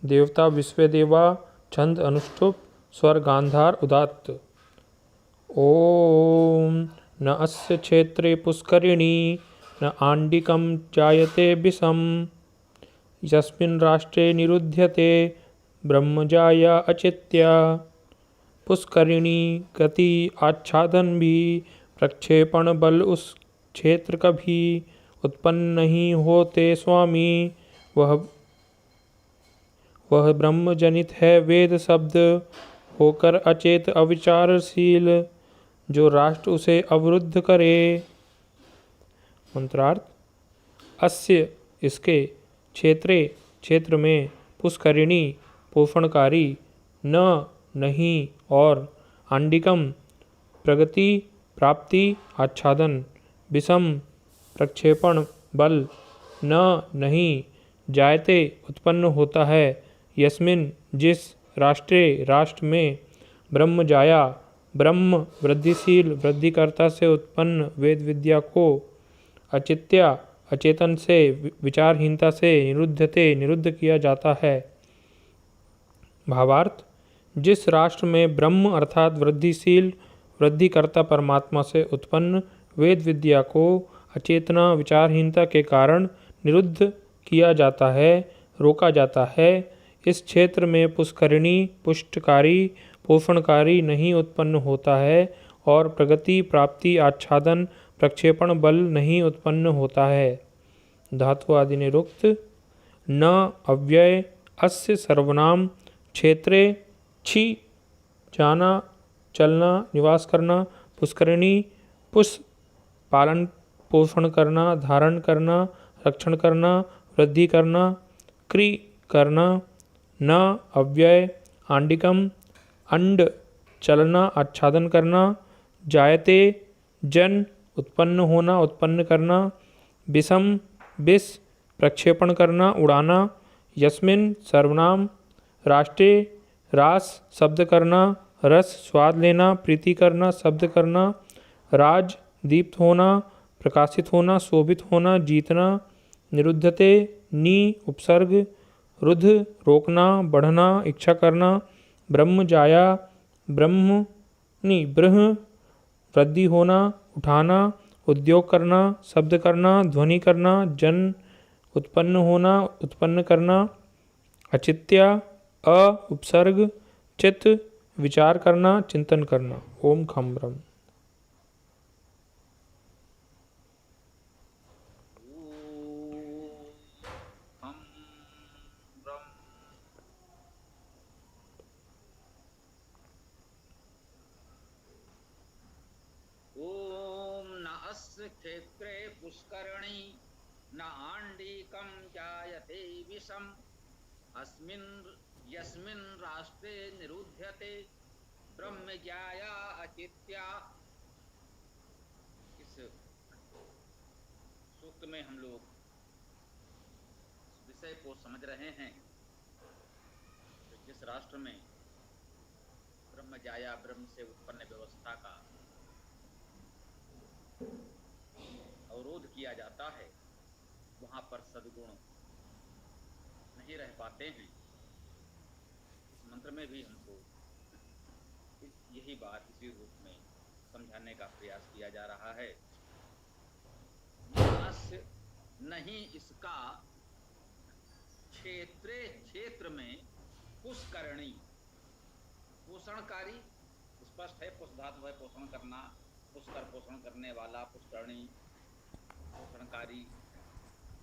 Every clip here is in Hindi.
देवता विश्वदेवा छंद अनुष्टुप स्वर गांधार उदात्त। ओम न अस्य क्षेत्रे पुष्करिणी न आंडिकं जायते विषम यस्मिन् राष्ट्रे निरुध्यते ब्रह्मजाया अचित्या। पुष्करिणी गति आच्छादन भी प्रक्षेपण बल उस क्षेत्र कभी उत्पन्न नहीं होते स्वामी। वह ब्रह्म जनित है वेद शब्द होकर अचेत अविचारशील जो राष्ट्र उसे अवरुद्ध करे। मंत्रार्थ अस्य इसके क्षेत्रे क्षेत्र में पुष्करिणी पोषणकारी न नहीं और आंडिकम प्रगति प्राप्ति आच्छादन विषम प्रक्षेपण बल न नहीं जायते उत्पन्न होता है यस्मिन जिस राष्ट्र में ब्रह्म जाया ब्रह्म वृद्धिशील वृद्धिकर्ता से उत्पन्न वेद विद्या को अचित्या अचेतन से विचारहीनता से निरुद्ध किया जाता है। भावार्थ जिस राष्ट्र में ब्रह्म अर्थात वृद्धिशील वृद्धिकर्ता परमात्मा से उत्पन्न वेद विद्या को अचेतना विचारहीनता के कारण निरुद्ध किया जाता है रोका जाता है, इस क्षेत्र में पुष्करिणी पुष्टकारी पोषणकारी नहीं उत्पन्न होता है और प्रगति प्राप्ति आच्छादन प्रक्षेपण बल नहीं उत्पन्न होता है। धातु आदि निरुक्त न अव्यय अस्य सर्वनाम क्षेत्रे छी जाना चलना निवास करना पुष्करिणी पुष पालन पोषण करना धारण करना रक्षण करना वृद्धि करना क्रि करना न अव्यय आंडिकम अंड चलना आच्छादन करना जायते जन उत्पन्न होना उत्पन्न करना विषम विष प्रक्षेपण करना उड़ाना यस्मिन सर्वनाम राष्ट्रे रास शब्द करना रस स्वाद लेना प्रीति करना शब्द करना राज दीप्त होना प्रकाशित होना शोभित होना जीतना निरुद्धते नी उपसर्ग रुद्ध रोकना बढ़ना इच्छा करना ब्रह्म जाया ब्रह्म वृद्धि होना उठाना उद्योग करना शब्द करना ध्वनि करना जन उत्पन्न होना उत्पन्न करना अचित्या अ उपसर्ग चित्त विचार करना चिंतन करना। ओम खम ब्रह्म। क्षेत्रे पुष्करिणी न आंडिकं जायते विषम यस्मिन् राष्ट्रे निरुध्यते ब्रह्मज्ञाया अचित्या। इस सूक्त में हम लोग विषय को समझ रहे हैं। जिस राष्ट्र में ब्रह्म जाया ब्रह्म से उत्पन्न व्यवस्था का अवरोध किया जाता है वहां पर सद्गुण नहीं रह पाते हैं। इस मंत्र में भी हमको यही बात इसी रूप में समझाने का प्रयास किया जा रहा है। नहीं इसका क्षेत्र में पुष्करिणी पोषणकारी स्पष्ट है, पुष धातु है पोषण करना, पुष्कर पोषण करने वाला, पुष्करिणी पोषणकारी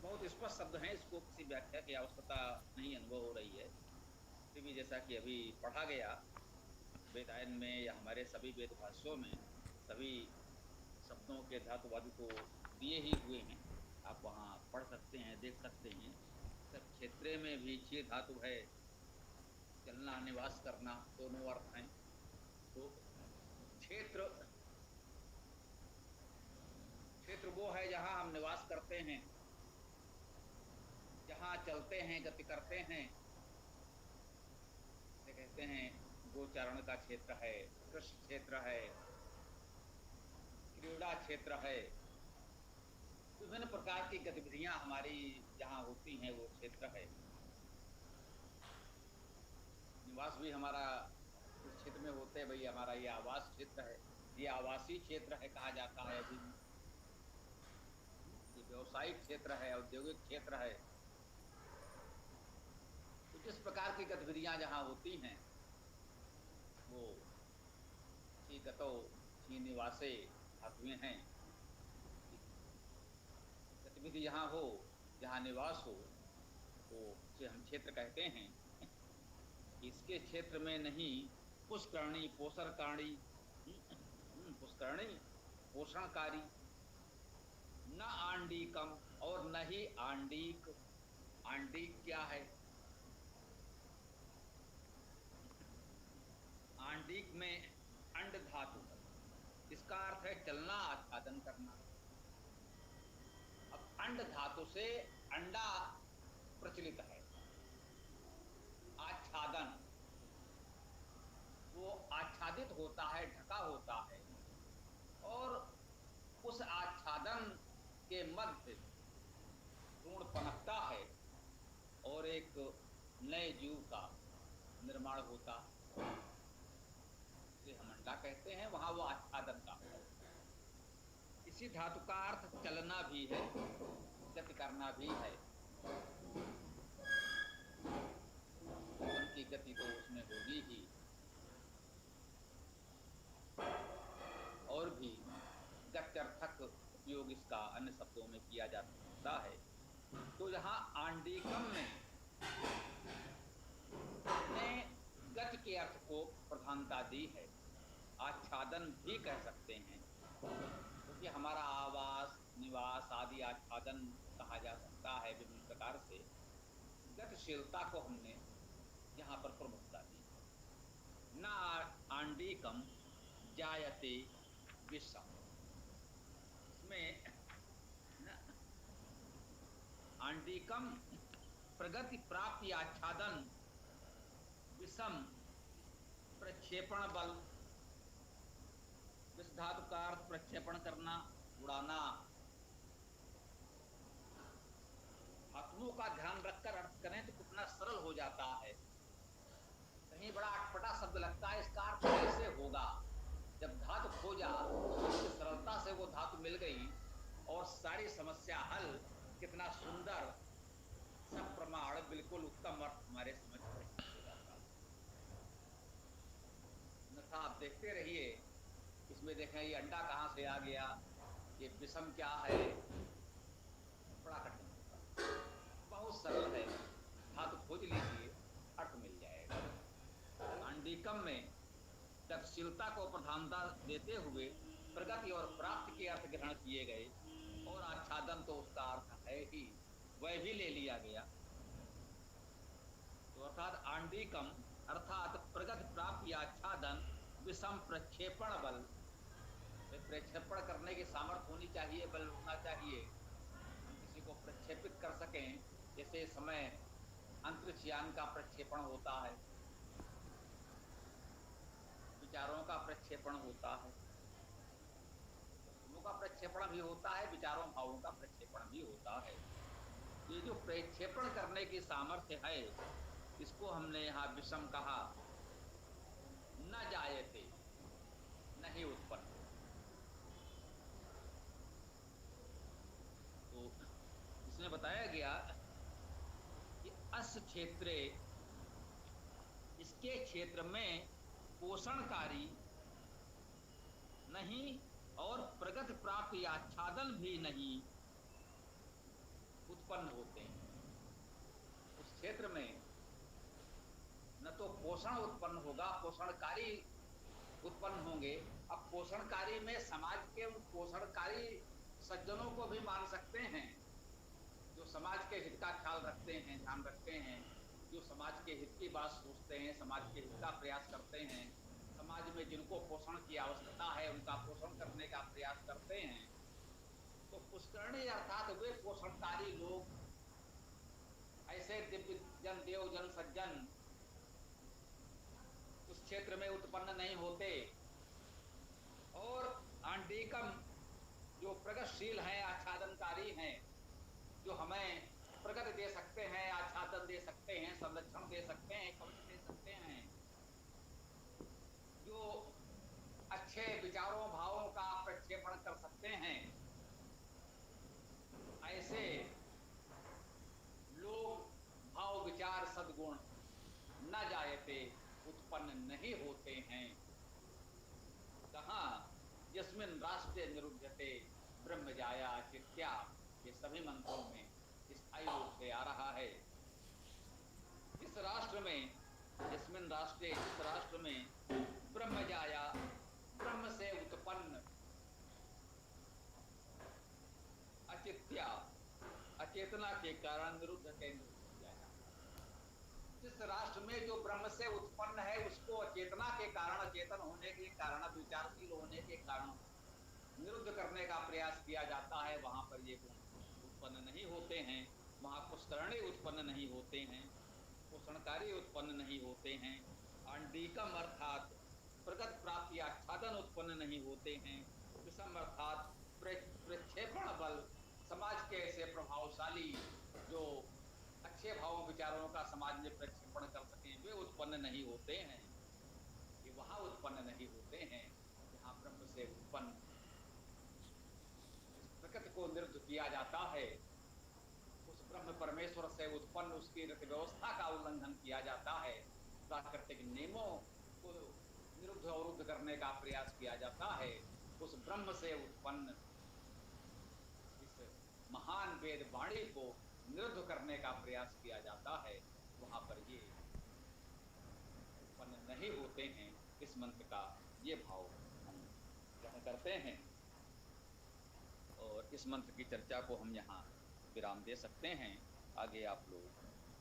बहुत स्पष्ट शब्द हैं, इसको किसी व्याख्या की आवश्यकता नहीं अनुभव हो रही है। फिर भी जैसा कि अभी पढ़ा गया वेदायन में या हमारे सभी वेद भाष्यों में सभी शब्दों के धातुवादी को दिए ही हुए हैं, आप वहाँ पढ़ सकते हैं देख सकते हैं। सब क्षेत्र में भी छह धातु है, चलना निवास करना दोनों अर्थ हैं। तो क्षेत्र वो है जहाँ हम निवास करते हैं, जहाँ चलते हैं गति करते हैं। कहते हैं गोचारण का क्षेत्र है, कृषि क्षेत्र है, क्रीड़ा क्षेत्र है, विभिन्न प्रकार की गतिविधियां हमारी जहाँ होती हैं वो क्षेत्र है। भी हमारा इस क्षेत्र में होते हैं, भाई हमारा ये आवास क्षेत्र है, ये आवासीय क्षेत्र है कहा जाता है अभी भी, ये व्यवसायिक क्षेत्र है, औद्योगिक क्षेत्र है। तो जिस प्रकार की गतिविधियां जहां होती हैं वो छी गतो छी निवासे धातुएं हैं। गतिविधि जहां हो, जहां निवास हो, तो उसे हम क्षेत्र कहते हैं। इसके क्षेत्र में नहीं पुष्करणी पोषणकारी, पुष्करणी पोषणकारी, न आंडीकम और न ही आंडीक। आंडीक क्या है? आंडीक में अंड धातु, इसका अर्थ है चलना, आच्छादन करना। अब अंड धातु से अंडा प्रचलित है। आच्छादन, वो आच्छादित होता है, ढका होता है, और उस आच्छादन के मध्य भ्रूण पनपता है और एक नए जीव का निर्माण होता है, इसे हम अंडा कहते हैं। वहां वो आच्छादन का है। इसी धातु का अर्थ चलना भी है, गति करना भी है। उनकी गति तो उसमें होगी ही, और भी गत्यर्थक उपयोग इसका अन्य शब्दों में किया जा सकता है। तो यहाँ आंडीकम ने गति के अर्थ को प्रधानता दी है। आच्छादन भी कह सकते हैं, क्योंकि हमारा आवास निवास आदि आच्छादन कहा जा सकता है विभिन्न प्रकार से। गतिशीलता को हमने यहाँ पर प्रमुखता दी। न आंडीकम जायते विषम, इसमें न आंडीकम प्रगति प्राप्ति आच्छादन विषम प्रक्षेपण बल। विष धातु का अर्थ प्रक्षेपण करना, उड़ाना। धातुओं का ध्यान रखकर अर्थ करें तो कितना सरल हो जाता है। कहीं बड़ा अटपटा शब्द लगता है, इसका अर्थ कैसे होगा? जब धातु खोजा तो सरलता से वो धातु मिल गई और सारी समस्या हल। कितना सुंदर, सब प्रमाण बिल्कुल उत्तम अर्थ हमारे समझ में हो जाता है। अन्यथा आप देखते रहिए, इसमें देखें ये अंडा कहाँ से आ गया, ये विषम क्या है, बड़ा कठिन होता है। बहुत सरल है, धातु खोज लीजिए, अर्थ मिल जाएगा। आंडीकम में गतिशीलता को प्रधानता देते हुए प्रगति और प्राप्ति के अर्थ ग्रहण किए गए, और आच्छादन तो उसका अर्थ है ही, वह भी ले लिया गया। तो अर्थात आंडीकम अर्थात प्रगति प्राप्ति आच्छादन विषम प्रक्षेपण बल। प्रक्षेपण करने की सामर्थ्य होनी चाहिए, बल होना चाहिए, हम किसी को प्रक्षेपित कर सकें। जैसे समय अंतरिक्षयान का प्रक्षेपण होता है, विचारों का प्रक्षेपण होता है, वस्तुओं का प्रक्षेपण भी होता है, विचारों भावों का प्रक्षेपण भी होता है। ये जो प्रक्षेपण करने की सामर्थ्य है, इसको हमने यहाँ विषम कहा। न जायते, नहीं उत्पन्न हो। तो इसमें बताया गया कि अस क्षेत्रे, इसके क्षेत्र में पोषणकारी नहीं और प्रगति प्राप्ति आच्छादन भी नहीं उत्पन्न होते हैं। उस क्षेत्र में न तो पोषण उत्पन्न होगा, पोषणकारी उत्पन्न होंगे। अब पोषणकारी में समाज के उन पोषणकारी सज्जनों को भी मान सकते हैं, जो समाज के हित का ख्याल रखते हैं, ध्यान रखते हैं, जो समाज के हित की बात सोचते हैं, समाज के हित का प्रयास करते हैं, समाज में जिनको पोषण की आवश्यकता है उनका पोषण करने का प्रयास करते हैं। तो पुष्करणी अर्थात वे पोषणकारी लोग, ऐसे दिव्य जन देव जन सज्जन उस क्षेत्र में उत्पन्न नहीं होते। और आंडीकम जो प्रगतिशील हैं, आच्छादनकारी हैं, जो हमें प्रगति दे सकते हैं, आच्छादन दे सकते हैं, संरक्षण दे सकते हैं, कवच दे सकते हैं, अच्छे विचारों भावों का प्रक्षेपण कर सकते हैं, ऐसे लोग भाव विचार सद्गुण न जायते उत्पन्न नहीं होते हैं। कहाँ यस्मिन् राष्ट्रे निरुध्यते ब्रह्म जाया चित्या, ये सभी मंत्रों में स्थायी रूप से आ रहा है। इस राष्ट्र में, यस्मिन् राष्ट्रे, इस राष्ट्र में ब्रह्म जाया, ब्रह्म से उत्पन्न अचित्या, अचेतना के कारण निरुद्ध के किया जाता है। जिस राष्ट्र में जो ब्रह्म से उत्पन्न है उसको अचेतना के कारण, अचेतन होने के कारण, विचारशील होने के कारण निरुद्ध करने का प्रयास किया जाता है, वहां पर ये गुण उत्पन्न नहीं होते हैं। वहां पुष्करणी उत्पन्न नहीं होते हैं, पोषणकारी उत्पन्न नहीं होते हैं, अंडीकम अर्थात प्रगत प्राप्ति आच्छादन उत्पन्न नहीं होते हैं, विषम अर्थात प्रक्षेपण बल, समाज के ऐसे प्रभावशाली जो अच्छे भावों विचारों का समाज में प्रक्षेपण कर सकें, वे उत्पन्न नहीं होते हैं। ये वहां उत्पन्न नहीं होते हैं जहां ब्रह्म से उत्पन्न इस प्रकृति को निरुद्ध किया जाता है, उस ब्रह्म परमेश्वर से उत्पन्न उसकी रीति व्यवस्था का उल्लंघन किया जाता है, प्राकृतिक नियमों को निरुद्ध अवरुद्ध करने का प्रयास किया जाता है, उस ब्रह्म से उत्पन्न इस महान वेद वाणी को निरुद्ध करने का प्रयास किया जाता है, वहां पर ये उत्पन्न नहीं होते हैं। इस मंत्र का ये भाव हम ग्रहण करते हैं और इस मंत्र की चर्चा को हम यहाँ विराम दे सकते हैं। आगे आप लोग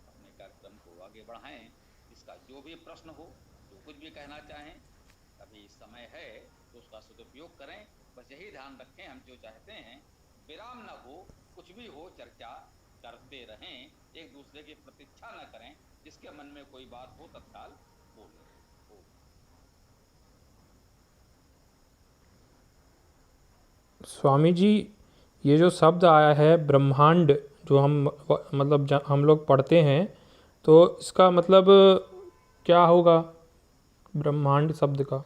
अपने कार्यक्रम को आगे बढ़ाएं। इसका जो भी प्रश्न हो, जो कुछ भी कहना चाहें, अभी समय है तो उसका सदुपयोग करें। बस यही ध्यान रखें, हम जो चाहते हैं विराम न हो, कुछ भी हो चर्चा करते रहें, एक दूसरे की प्रतीक्षा न करें, जिसके मन में कोई बात हो तत्काल बोले। स्वामी जी, ये जो शब्द आया है ब्रह्मांड, जो हम मतलब हम लोग पढ़ते हैं, तो इसका मतलब क्या होगा ब्रह्मांड शब्द का?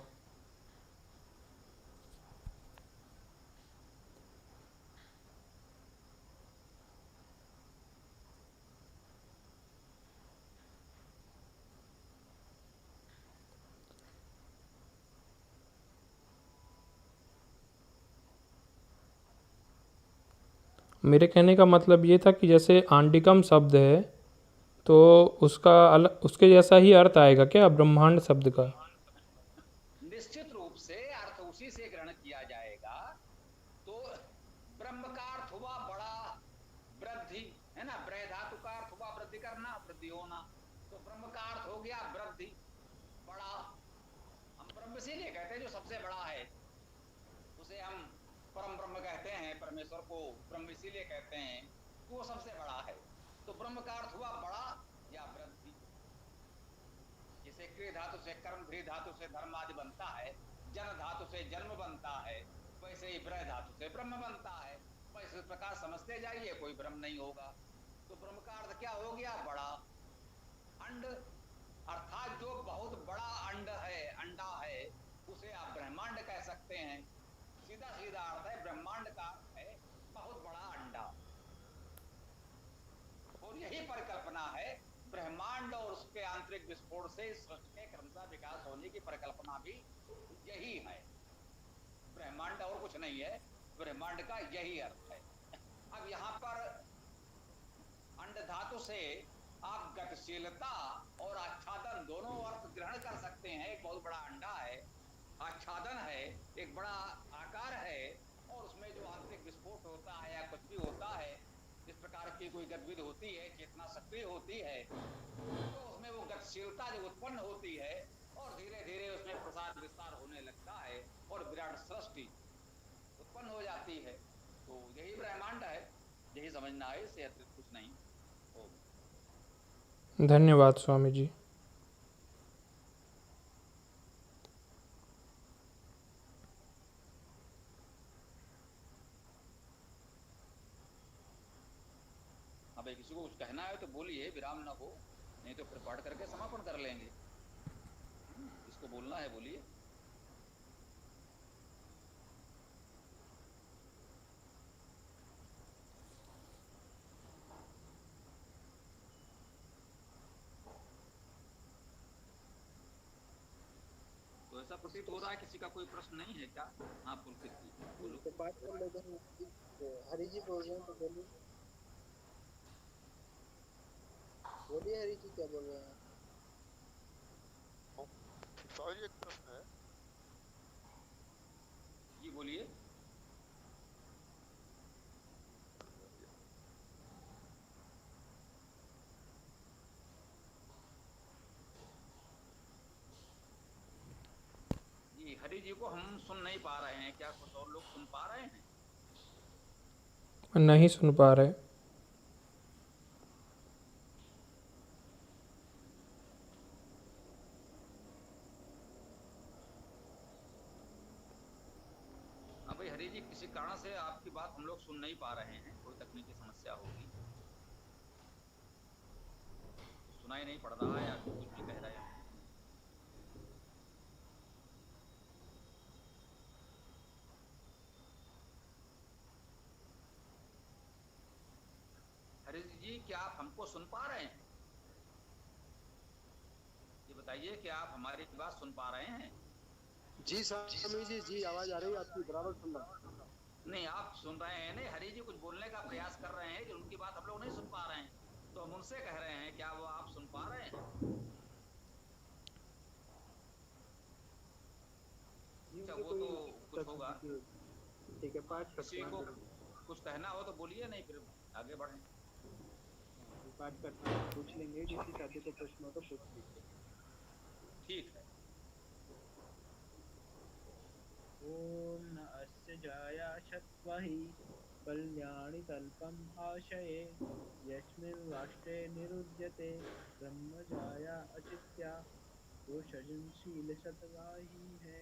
मेरे कहने का मतलब ये था कि जैसे आंडिकम शब्द है तो उसका उसके जैसा ही अर्थ आएगा क्या ब्रह्मांड शब्द का? निश्चित रूप से अर्थ उसी से ग्रहण किया जाएगा। तो ब्रह्म का अर्थ हुआ बड़ा, वृद्धि है ना, ब्रह धातु का अर्थ हुआ वृद्धि करना, वृद्धि होना, तो ब्रह्म का अर्थ हो गया वृद्धि, बड़ा। हम ब्रह्म इसीलिए कहते हैं जो सबसे बड़ा है, उसे हम परम ब्रह्म कहते हैं, परमेश्वर को ब्रह्म इसीलिए कहते हैं कि वो सबसे बड़ा है। तो ब्रह्म का अर्थ हुआ बड़ा या वृद्धि। जैसे क्रिय धातु से कर्म, ध्री धातु से धर्म आदि बनता है, जन धातु से जन्म बनता है, वैसे ही ब्रह धातु से ब्रह्म बनता है। वैसे इस प्रकार समझते जाइए, कोई भ्रम नहीं होगा। तो ब्रह्म का अर्थ क्या हो गया? बड़ा। अंड अर्थात जो बहुत बड़ा अंड है, अंडा है, उसे आप ब्रह्मांड कह सकते हैं। सीधा सीधा अर्थ है, ब्रह्मांड का अर्थ है बहुत बड़ा अंडा। और यही परिकल्पना है ब्रह्मांड और उसके आंतरिक विस्फोट से सृष्टि के क्रमशः विकास होने की परिकल्पना भी यही है। ब्रह्मांड और कुछ नहीं है, ब्रह्मांड का यही अर्थ है। अब यहाँ पर अंड धातु से आप गतिशीलता और आच्छादन दोनों अर्थ ग्रहण कर सकते हैं। एक बहुत बड़ा अंडा है, आच्छादन है, एक बड़ा आकार है, और उसमें जो आंतरिक विस्फोट होता है या कुछ भी होता है, जिस प्रकार की कोई गतिविधि होती है, चेतना सक्रिय होती है, तो उसमें वो गतिशीलता जो उत्पन्न होती है और धीरे धीरे उसमें प्रसार विस्तार होने लगता है और विराट सृष्टि उत्पन्न हो जाती है। तो यही ब्रह्मांड है, यही समझना है, इससे अतिरिक्त कुछ नहीं। धन्यवाद स्वामी जी। अब किसी को कुछ कहना है तो बोलिए, विराम ना हो, नहीं तो फिर पाठ करके समापन कर लेंगे। इसको बोलना है बोलिए। ऐसा प्रतीत हो रहा है किसी का कोई प्रश्न नहीं है क्या? हाँ पुलकित जी बोलो। तो पाठ कर लेते हैं। हरि जी बोल रहे हैं तो बोलिए। बोलिए हरि जी क्या बोल रहे हैं। स्वामी जी एक प्रश्न है। जी बोलिए। जी हरि जी को हम सुन नहीं पा रहे हैं, क्या कुछ और लोग सुन पा रहे हैं? नहीं सुन पा रहे। हाँ भाई हरि जी, किसी कारण से आपकी बात हम लोग सुन नहीं पा रहे हैं, कोई तकनीकी समस्या होगी, सुनाई नहीं पड़ रहा है, आप कुछ भी कह रहे हैं। हरि जी क्या आप हमको सुन पा रहे हैं? ये बताइए कि आप हमारी बात सुन पा रहे हैं? जी स्वामी जी आवाज आ रही है आपकी, बराबर सुन रहा हूं। नहीं आप सुन रहे हैं नहीं, हरि जी कुछ बोलने का प्रयास कर रहे हैं कि उनकी बात हम लोग नहीं सुन पा रहे हैं, तो हम उनसे कह रहे हैं क्या वो आप सुन पा रहे हैं? अच्छा वो तो कुछ होगा। ठीक है पाठ करते किसी हैं। को कुछ कहना हो तो बोलिए, नहीं फिर आगे बढ़ें। पाठ करते हैं, पूछ लेंगे किसी साथी को प्रश्न हो तो पूछ लीजिए। ठीक है। ओम न अस्य जाया शत्वहि कल्याणि तल्पम आशये यस्मिन् राष्ट्रे निरुध्यते ब्रह्मजाया अचित्या जो सृजनशील सतवाही है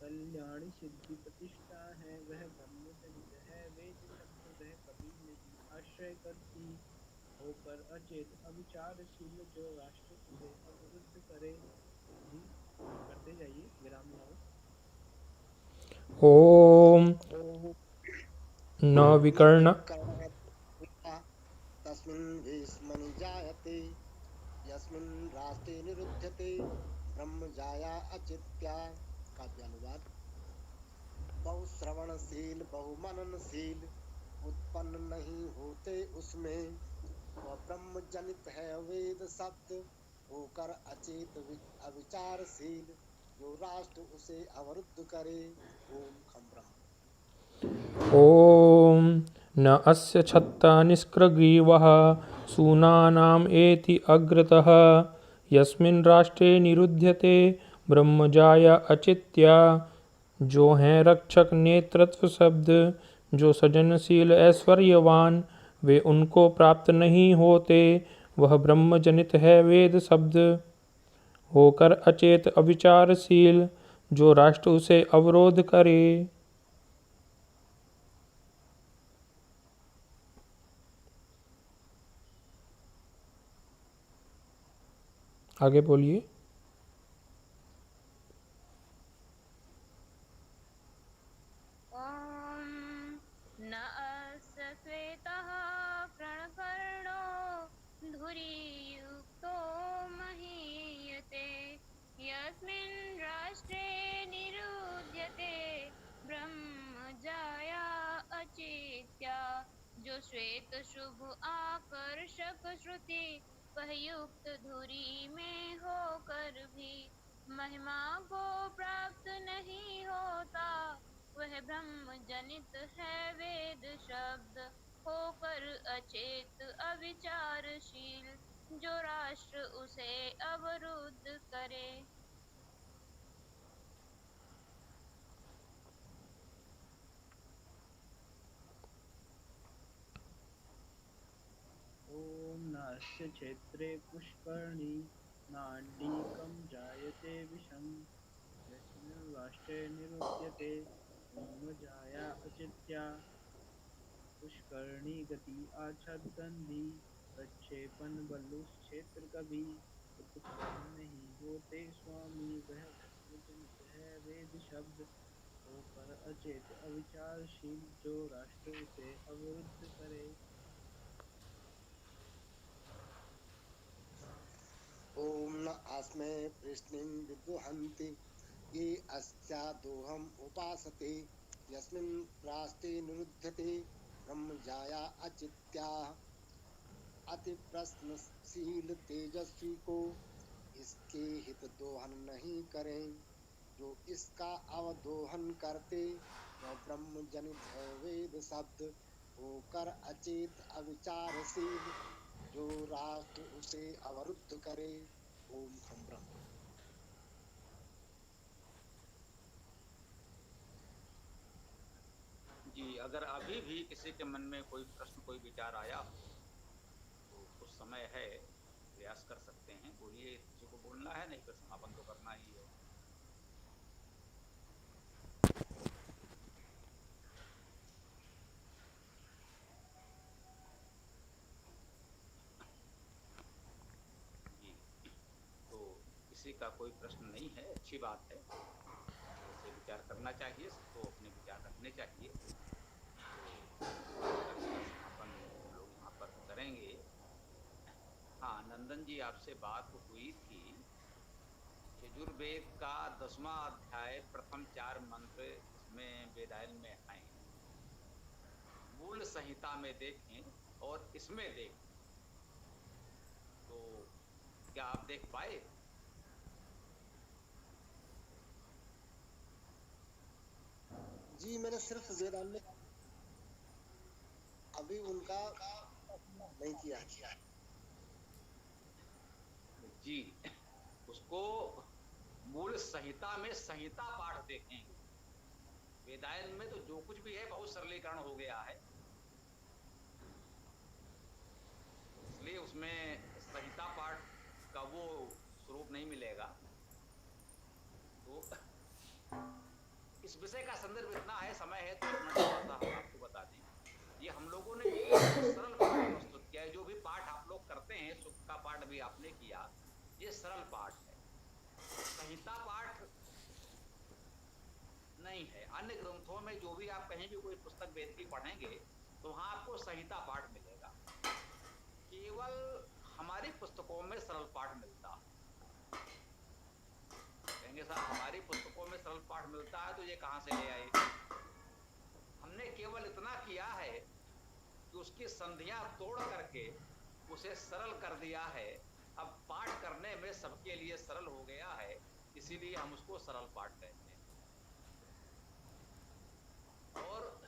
कल्याणी सिद्धि प्रतिष्ठा है वह ब्रह्म जनित है वेद शब्द वह कभी नहीं आश्रय करती होकर अचेत अविचारशील जो राष्ट्र उसे अवरुद्ध करे। जी करते जाइए विराम लगाओ। ओम न विकर्ण तस्मिन् भीष्मनि जायते यस्मिन् राष्ट्रे निरुध्यते ब्रह्मजाया अचित्या। काव्यानुवाद। बहुश्रवणशील बहुमननशील उत्पन्न नहीं होते उसमें, वह ब्रह्म जनित है वेद शब्द होकर अचेत अविचारशील जो राष्ट्र उसे अवरुद्ध करे। ओम खम ब्रह्म। ओम न अस्य छत्ता निष्कृग्रीवः सूनानाम् एति अग्रतः यस्मिन् राष्ट्रे निरुध्यते ब्रह्मजाया अचित्या। जो हैं रक्षक नेतृत्व शब्द जो सृजनशील ऐश्वर्यवान वे उनको प्राप्त नहीं होते, वह ब्रह्म जनित है वेद शब्द होकर अचेत अविचारशील जो राष्ट्र उसे अवरोध करे। आगे बोलिए। ॐ न अस्य श्वेतः प्रणकर्णो धुरीयुक्तो महीयते यस्मिन् राष्ट्रे निरुध्यते ब्रह्मजाया अचित्या। जो श्वेत शुभ आकर्षक श्रुति वह युक्त धुरी में होकर भी महिमा को प्राप्त नहीं होता, वह ब्रह्म जनित है वेद शब्द होकर अचेत अविचारशील जो राष्ट्र उसे अवरुद्ध करे। ओम नास्य क्षेत्रे पुष्करणी नांडीकं जायते विषम यस्मिन् राष्ट्रे निरुध्यते ब्रह्मजाया अचित्या। पुष्करणी गति आच्छादंधी प्रक्षेपण बलुष क्षेत्र कभी उत्पन्न नहीं होते स्वामी वह ब्रह्म जनित है वेद शब्द होकर अचेत अविचारशील जो राष्ट्र उसे अवरुद्ध करे। ओम न अस्मे कृष्णिं विदुहन्ति ये अस्यादोहम् उपासते यस्मिन् प्रास्ते निरुध्यते ब्रह्मजाया अचित्याः अति प्रश्नशील तेजस्वी को इसके हित दोहन नहीं करें। जो इसका अवदोहन करते वह ब्रह्म जनित है वेद शब्द होकर अचेत अविचारशील। जो राष्ट्र उसे अवरुद्ध करे। ओम हम ब्रह्म। जी, अगर अभी भी किसी के मन में कोई प्रश्न कोई विचार आया हो तो कुछ समय है, प्रयास कर सकते हैं। बोलिए, किसी को बोलना है, नहीं फिर समापन तो करना ही है। जी, तो किसी का कोई प्रश्न नहीं है, अच्छी बात है। ऐसे विचार करना चाहिए, सबको अपने विचार रखने चाहिए। तो समापन हम लोग यहाँ पर करेंगे। हाँ, नंदन जी, आपसे बात हुई थी, यजुर्वेद का 10वां अध्याय प्रथम 4 मंत्र इसमें वेदायन में हैं। मूल संहिता में देखें और इसमें देखें तो क्या आप देख पाए? जी मैंने सिर्फ वेदांत में अभी उनका नहीं किया है। जी, उसको मूल संहिता में संहिता पाठ देखेंगे। वेदायन में तो जो कुछ भी है बहुत सरलीकरण हो गया है, इसलिए उसमें संहिता पाठ का वो स्वरूप नहीं मिलेगा। तो इस विषय का संदर्भ इतना है, समय है तो एक मिनट थोड़ा सा हम आपको बता दें। ये हम लोगों ने सरल पाठ प्रस्तुत किया है। जो भी पाठ आप लोग करते हैं, सुख का पाठ भी आपने किया, ये सरल पाठ है, संहिता पाठ नहीं है। अन्य ग्रंथों में जो भी आप कहीं भी कोई पुस्तक वेद की पढ़ेंगे तो वहां आपको संहिता पाठ मिलेगा। केवल हमारी पुस्तकों में सरल पाठ मिलता है। कहेंगे साहब, हमारी पुस्तकों में सरल पाठ मिलता है तो ये कहां से ले आए? हमने केवल इतना किया है कि उसकी संधियां तोड़ करके उसे सरल कर दिया है। अब पाठ करने में सबके लिए सरल हो गया है, इसीलिए हम उसको सरल पाठ कहते हैं। और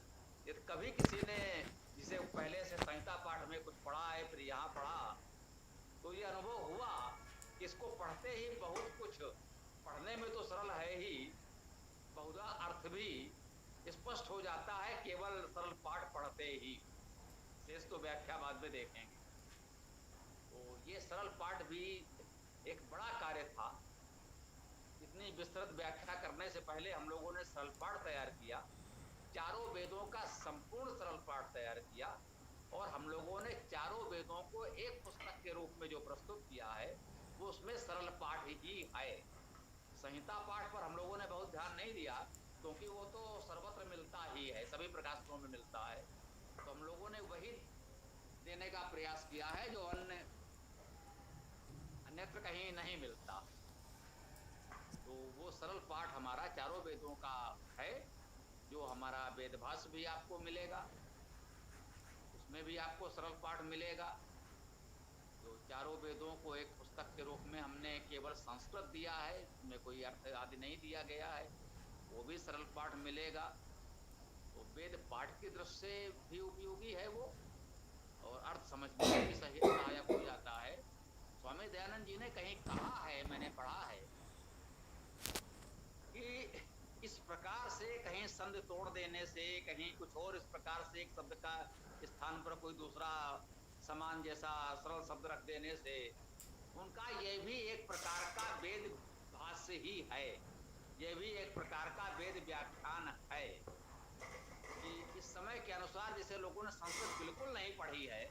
यदि कभी किसी ने, जिसे पहले से संहिता पाठ में कुछ पढ़ा है फिर यहाँ पढ़ा, तो ये अनुभव हुआ कि इसको पढ़ते ही बहुत कुछ, पढ़ने में तो सरल है ही, बहुधा अर्थ भी स्पष्ट हो जाता है केवल सरल पाठ पढ़ते ही। शेष तो व्याख्या बाद में देखेंगे। तो ये सरल पाठ भी एक बड़ा कार्य था। इतनी विस्तृत व्याख्या करने से पहले हम लोगों ने सरल पाठ तैयार किया, चारों वेदों का संपूर्ण सरल पाठ तैयार किया, और हम लोगों ने चारों वेदों को एक पुस्तक के रूप में जो प्रस्तुत किया है वो उसमें सरल पाठ ही है। संहिता पाठ पर हम लोगों ने बहुत ध्यान नहीं दिया, क्योंकि वो तो सर्वत्र मिलता ही है, सभी प्रकाशनों में मिलता है। तो हम लोगों ने वही देने का प्रयास किया है जो अन्यत्र कहीं नहीं मिलता। तो वो सरल पाठ हमारा चारों वेदों का है, जो हमारा वेदभाष्य भी आपको मिलेगा, उसमें भी आपको सरल पाठ मिलेगा। जो चारों वेदों को एक पुस्तक के रूप में हमने केवल संस्कृत दिया है, इसमें कोई अर्थ आदि नहीं दिया गया है, वो भी सरल पाठ मिलेगा। तो वेद पाठ की दृष्टि से भी उपयोगी है वो, और अर्थ समझने में भी सहायक हो जाता है। स्वामी दयानंद जी ने कहीं कहा है, मैंने पढ़ा है, कि इस प्रकार से कहीं संधि तोड़ देने से, कहीं कुछ और इस प्रकार से एक शब्द का स्थान पर कोई दूसरा समान जैसा सरल शब्द रख देने से, उनका यह भी एक प्रकार का वेद भाष्य ही है, यह भी एक प्रकार का वेद व्याख्यान है। कि इस समय के अनुसार जैसे लोगों ने संस्कृत बिल्कुल नहीं पढ़ी है,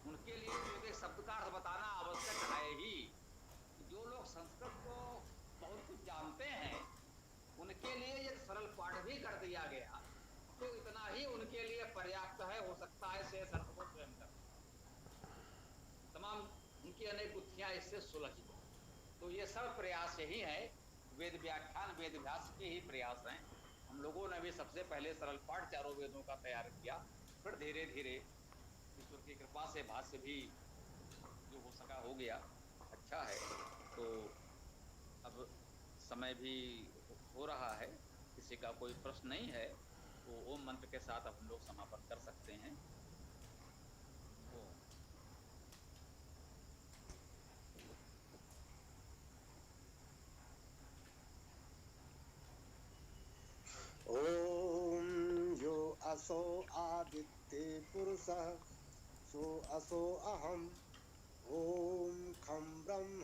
उनके लिए तो एक शब्द का अर्थ बताना आवश्यक है ही। जो लोग संस्कृत को बहुत कुछ जानते हैं, उनके लिए यदि सरल पाठ भी कर दिया गया तो इतना ही उनके लिए पर्याप्त है। हो सकता है शेष अर्थ को स्वयं कर, तमाम उनकी अनेक गुत्थियां इससे सुलझ जाए। तो ये सब प्रयास यही है वेद व्याख्यान वेद व्यास के ही प्रयास हैं। हम लोगों ने भी सबसे पहले सरल पाठ चारों वेदों का तैयार किया, फिर धीरे धीरे ईश्वर की कृपा से भाष्य भी जो हो सका हो गया। अच्छा है, तो अब समय भी हो रहा है, किसी का कोई प्रश्न नहीं है तो ओम मंत्र के साथ अब हम लोग समापन कर सकते हैं। ओम यो असो आदित्य पुरुषः सो असो अहम। ओम खम ब्रह्म।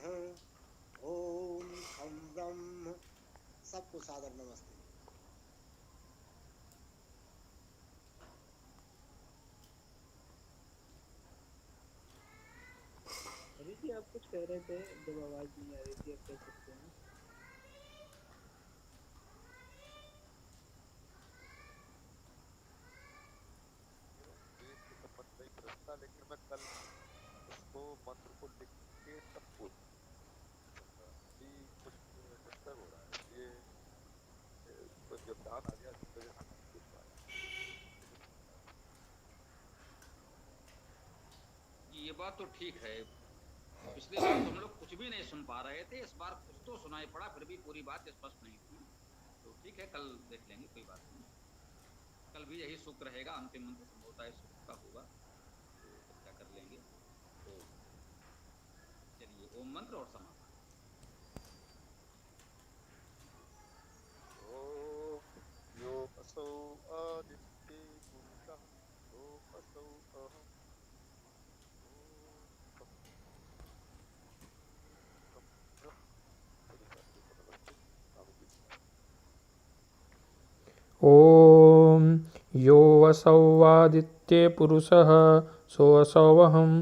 ओम खम ब्रह्म। सबको सादर नमस्ते। हरी जी आप कुछ कह रहे थे, जब आवाज नहीं आ रही थी, आप कह सकते हैं। वेद के संबंध में ही प्रश्न था, लेकिन मैं कल इसको मंत्र को लिख के तब पूछ सकता। अभी कुछ डिस्टर्ब हो रहा है, इसलिए कोई व्यवधान आ गया जिस वजह से नहीं पूछ पाया। ये बात तो ठीक है, पिछली बार तो हम लोग कुछ भी नहीं सुन पा रहे थे, इस बार कुछ तो सुनाई पड़ा, फिर भी पूरी बात स्पष्ट नहीं थी। तो ठीक है, कल देख लेंगे, कोई बात नहीं। कल भी यही सूत्र रहेगा, अंतिम मंत्र संभवतः इस सूत्र का होगा, तो चर्चा कर लेंगे। तो चलिए ओम मंत्र और समापन। ओम यो असौ आदित्ये पुरुषः सो असौ अहम्। ओम यो असौ आदित्ये पुरुषः सो असौ अहम्।